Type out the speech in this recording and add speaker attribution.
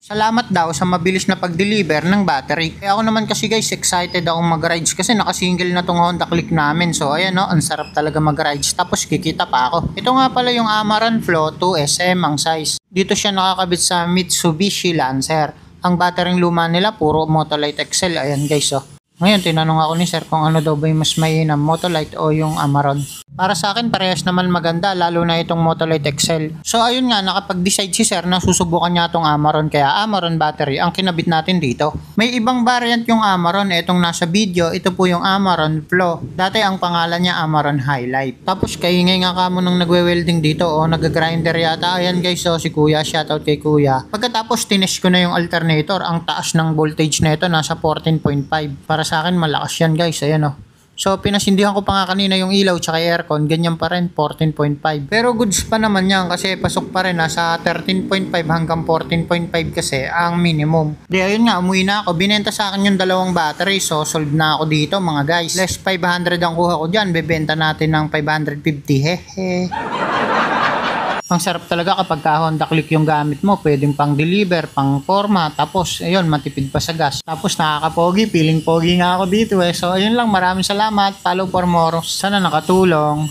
Speaker 1: Salamat daw sa mabilis na pag-deliver ng battery. Ako naman kasi guys, excited akong mag-rides kasi naka-single na tong Honda Click namin. So ayan no, ang sarap talaga mag-rides. Tapos kikita pa ako. Ito nga pala yung Amarant Flow 2SM ang size. Dito siya nakakabit sa Mitsubishi Lancer. Ang battery luma nila puro Motolite XL. Ayan guys oh. Ngayon tinanong ako ni sir kung ano daw ba yung mas mainam, Motolite o yung Amarant. Para sa akin parehas naman maganda, lalo na itong Motolite XL. So ayun nga, nakapag-decide si sir na susubukan niya itong Amarant, kaya Amarant battery ang kinabit natin dito. May ibang variant yung Amarant, itong nasa video, ito po yung Amarant Flow. Dati ang pangalan niya Amarant Highlight. Tapos kaingay nga kamo nung nagwe-welding dito o nag-grinder yata. Ayan guys, so si kuya, shoutout kay kuya. Pagkatapos tinest ko na yung alternator, ang taas ng voltage na ito nasa 14.5. Para sa akin malakas yan guys, ayan o. So pinasindihan ko pa nga kanina yung ilaw tsaka aircon, ganyan pa rin 14.5. Pero goods pa naman yan kasi pasok pa rin, nasa 13.5 hanggang 14.5 kasi ang minimum. Di ayun nga, umuwi na ako, binenta sa akin yung dalawang battery, so sold na ako dito mga guys. Less 500 ang kuha ko dyan, bebenta natin ng 550, hehe. Ang sarap talaga kapag Honda Click yung gamit mo, pwedeng pang deliver, pang forma, tapos ayun, matipid pa sa gas. Tapos nakakapogi, feeling pogi nga ako dito eh. So ayun lang, maraming salamat, follow for more, sana nakatulong.